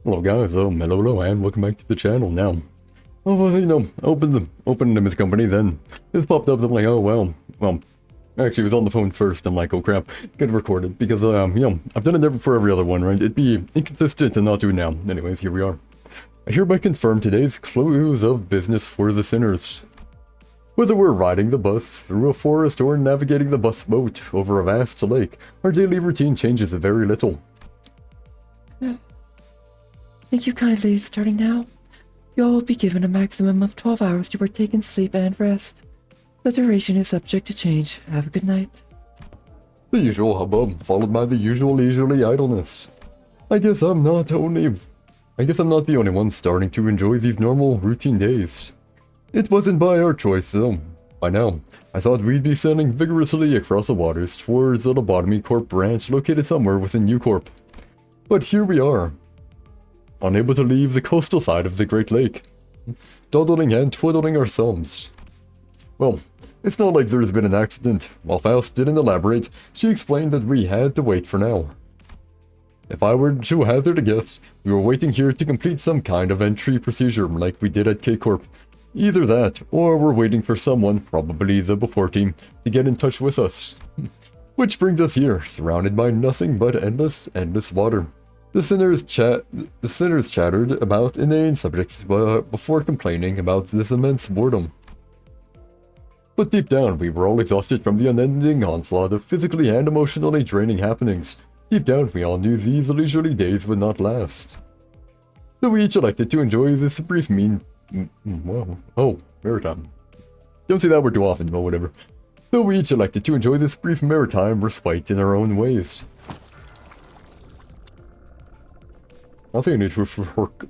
Hello guys, hello, and welcome back to the channel now. Oh, well, opened his company, then this popped up, I'm like, oh, well, actually, I was on the phone first, I'm like, oh crap, get recorded, because, I've done it never for every other one, right? It'd be inconsistent to not do it now. Anyways, here we are. I hereby confirm today's close of business for the sinners. Whether we're riding the bus through a forest or navigating the bus boat over a vast lake, our daily routine changes very little. Thank you kindly. Starting now, you'll all be given a maximum of 12 hours to partake in sleep and rest. The duration is subject to change. Have a good night. The usual hubbub, followed by the usual leisurely idleness. I guess I'm not the only one starting to enjoy these normal, routine days. It wasn't by our choice, though. By now, I thought we'd be sailing vigorously across the waters towards the Lobotomy Corp branch located somewhere within U Corp. But here we are, unable to leave the coastal side of the Great Lake, dawdling and twiddling our thumbs. Well, it's not like there's been an accident. While Faust didn't elaborate, she explained that we had to wait for now. If I were to hazard a guess, we were waiting here to complete some kind of entry procedure like we did at K-Corp. Either that, or we're waiting for someone, probably the before team, to get in touch with us. Which brings us here, surrounded by nothing but endless water. The sinners chattered about inane subjects before complaining about this immense boredom. But deep down, we were all exhausted from the unending onslaught of physically and emotionally draining happenings. Deep down, we all knew these leisurely days would not last. So we each elected to enjoy this brief maritime. Don't say that word too often, but whatever. So we each elected to enjoy this brief maritime respite in our own ways. I think I need to work.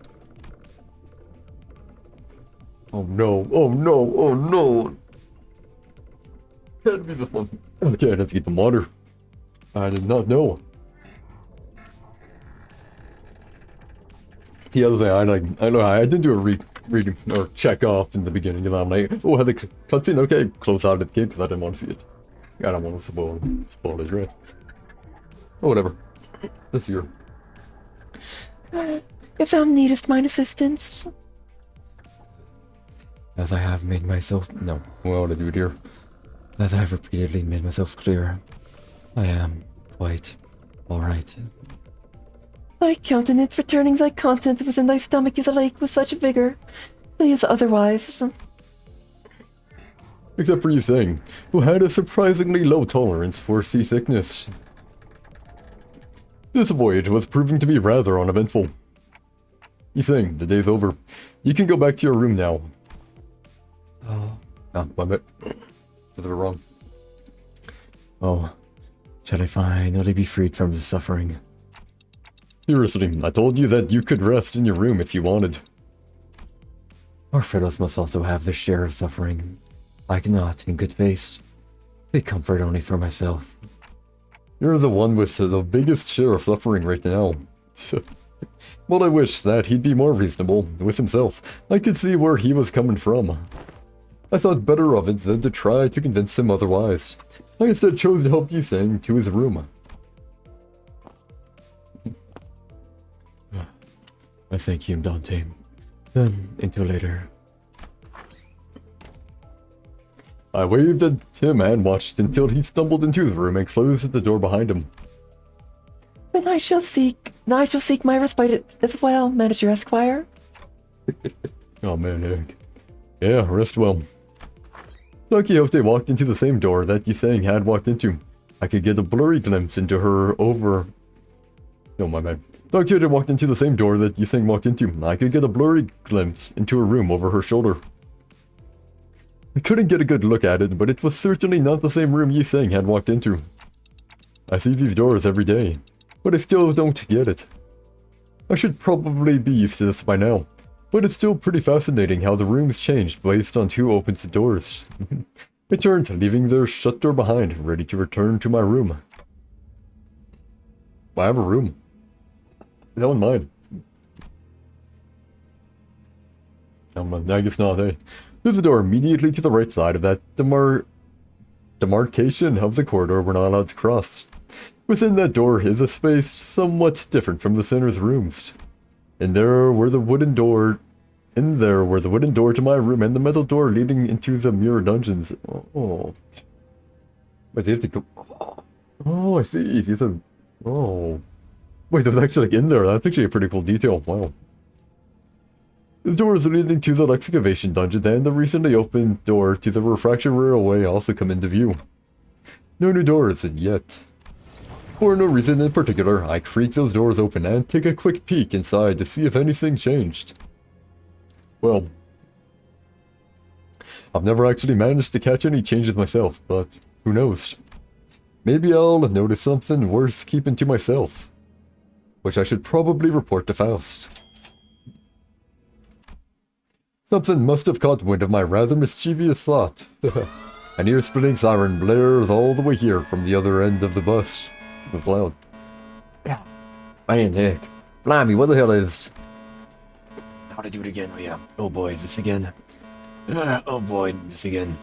Oh no, oh no, oh no. Can't be this one. Okay, I have to get the water. I did not know. The other thing, I didn't do a read or check off in the beginning, and I'm like, oh, had the cutscene? Okay, close out of the game because I didn't want to see it. I don't want to spoil it, right? Oh, whatever. This year. If thou needest mine assistance. As I have made myself... No, well, to do it here. As I have repeatedly made myself clear, I am quite alright. Thy countenance for turning thy contents within thy stomach is alike with such vigor. Say as otherwise. Except for you saying, who had a surprisingly low tolerance for seasickness. This voyage was proving to be rather uneventful. Yiseng, the day's over. You can go back to your room now. Oh, my bad. Said it wrong. Oh, shall I finally be freed from the suffering? Seriously, I told you that you could rest in your room if you wanted. Our fellows must also have their share of suffering. I cannot, in good faith, take comfort only for myself. You're the one with the biggest share of suffering right now. Well, I wish that he'd be more reasonable with himself. I could see where he was coming from. I thought better of it than to try to convince him otherwise. I instead chose to help Yiseng to his room. I thank you, Dante. Then, until later. I waved at him and watched until he stumbled into the room and closed the door behind him. Then I shall seek my respite as well, Manager Esquire. Oh man, Eric. Yeah, rest well. Don Quixote walked into the same door that Yiseng had walked into. I could get a blurry glimpse into her over... No, my bad. Don Quixote walked into the same door that Yiseng walked into. I could get a blurry glimpse into her room over her shoulder. I couldn't get a good look at it, but it was certainly not the same room Yiseng had walked into. I see these doors every day, but I still don't get it. I should probably be used to this by now, but it's still pretty fascinating how the rooms changed based on who opens the doors. I turned, leaving their shut door behind, ready to return to my room. I have a room. That one mine. I guess not, hey. There's a door immediately to the right side of that demarcation of the corridor we're not allowed to cross. Within that door is a space somewhat different from the sinner's rooms. In there were the wooden door to my room and the metal door leading into the mirror dungeons. Oh. Wait, they have to go... Oh, I see. These are... Oh. Wait, there's actually like, in there. That's actually a pretty cool detail. Wow. The doors leading to the excavation dungeon and the recently opened door to the refraction railway also come into view. No new doors yet. For no reason in particular, I creak those doors open and take a quick peek inside to see if anything changed. Well, I've never actually managed to catch any changes myself, but who knows? Maybe I'll notice something worth keeping to myself, which I should probably report to Faust. Something must have caught wind of my rather mischievous thought. An ear-splitting siren blares all the way here from the other end of the bus. It was loud. Yeah. Man, heck. Blimey, what the hell is... How to do it again? Oh, yeah. Oh boy, is this again? Oh boy, this again.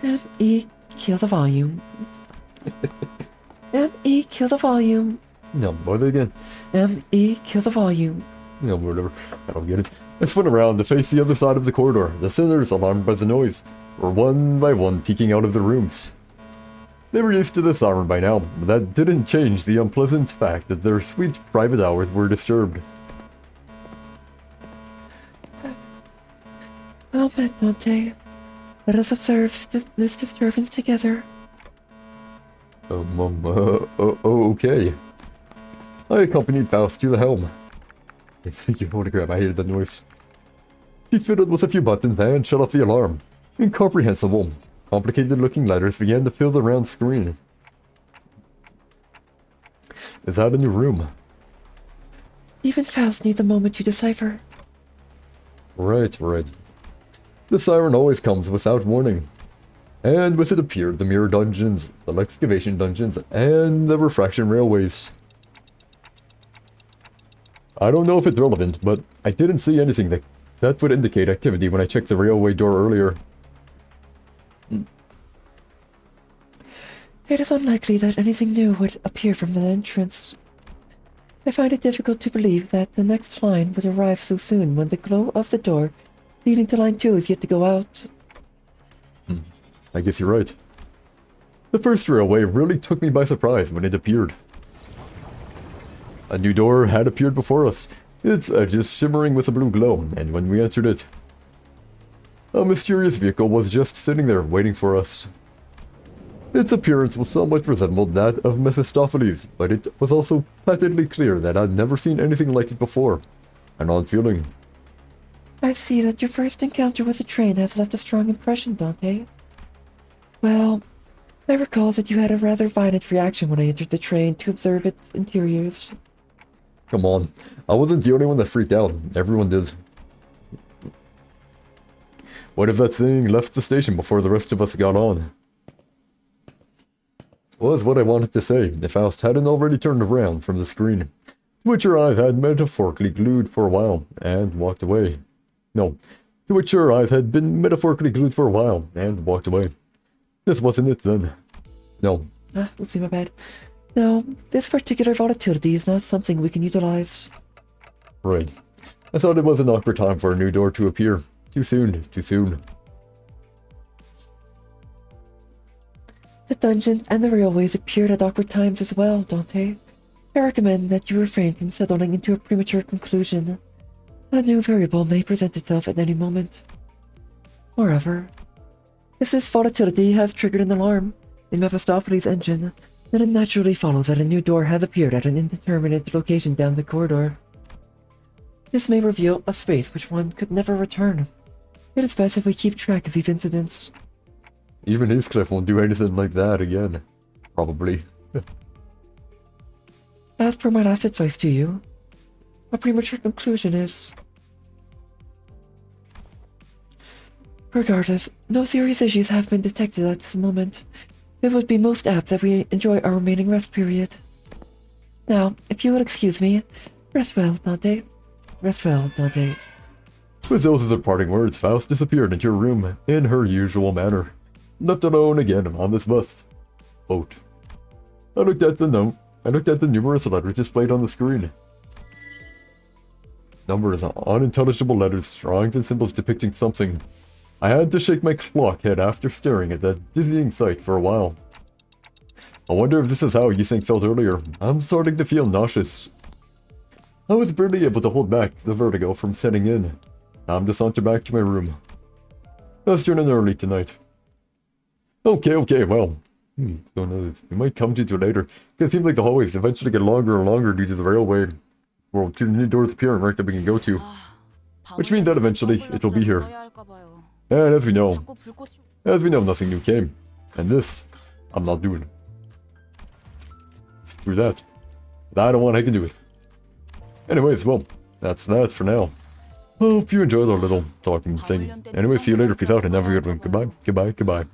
M.E. Kill the volume. M.E. Kill the volume. No, bother again. M.E. Kill the volume. No, whatever. I don't get it. I spun around to face the other side of the corridor. The sinners, alarmed by the noise, were one by one peeking out of the rooms. They were used to the siren by now, but that didn't change the unpleasant fact that their sweet private hours were disturbed. Well met, Dante. Let us observe this disturbance together. Okay. I accompanied Faust to the helm. Thank you, photograph. I hated that noise. He fiddled with a few buttons and shut off the alarm. Incomprehensible. Complicated-looking letters began to fill the round screen. Is that a new room? Even Faust needs a moment to decipher. Right. The siren always comes without warning. And with it appeared the mirror dungeons, the excavation dungeons, and the refraction railways. I don't know if it's relevant, but I didn't see anything that would indicate activity when I checked the railway door earlier. It is unlikely that anything new would appear from the entrance. I find it difficult to believe that the next line would arrive so soon when the glow of the door leading to line 2 is yet to go out. I guess you're right. The first railway really took me by surprise when it appeared. A new door had appeared before us, its edges shimmering with a blue glow, and when we entered it, a mysterious vehicle was just sitting there waiting for us. Its appearance was somewhat resembled that of Mephistopheles, but it was also patently clear that I'd never seen anything like it before. An odd feeling. I see that your first encounter with the train has left a strong impression, Dante. Well, I recall that you had a rather violent reaction when I entered the train to observe its interiors. Come on, I wasn't the only one that freaked out. Everyone did. What if that thing left the station before the rest of us got on? Was what I wanted to say, if Faust hadn't already turned around from the screen, to which her eyes had metaphorically glued for a while, and walked away. No, to which her eyes had been metaphorically glued for a while, and walked away. This wasn't it then. No. Oopsie, my bad. No, this particular volatility is not something we can utilize. Right. I thought it was an awkward time for a new door to appear. Too soon. The dungeons and the railways appeared at awkward times as well, Dante. I recommend that you refrain from settling into a premature conclusion. A new variable may present itself at any moment. Moreover, if this volatility has triggered an alarm in Mephistopheles' engine, then it naturally follows that a new door has appeared at an indeterminate location down the corridor. This may reveal a space which one could never return. It is best if we keep track of these incidents. Even Heathcliff won't do anything like that again. Probably. As per my last advice to you, a premature conclusion is... Regardless, no serious issues have been detected at this moment. It would be most apt that we enjoy our remaining rest period. Now, if you will excuse me, rest well, Dante. Rest well, Dante. With those parting words, Faust disappeared into her room in her usual manner. Left alone again on this bus. Boat. I looked at the note. I looked at the numerous letters displayed on the screen. numbers, unintelligible letters, drawings and symbols depicting something. I had to shake my clock head after staring at that dizzying sight for a while. I wonder if this is how Yiseng felt earlier. I'm starting to feel nauseous. I was barely able to hold back the vertigo from setting in. Time to saunter back to my room. Let's turn in early tonight. Okay, well. So we might come to it later. It seems like the hallways eventually get longer and longer due to the railway. Well, to the new doors appearing right that we can go to. Which means that eventually it will be here. And as we know, nothing new came. And this, I'm not doing. Screw that. I don't want I can do it. Anyways, well, that's that for now. Hope you enjoyed our little talking thing. Anyway, see you later. Peace out and have a good one. Goodbye.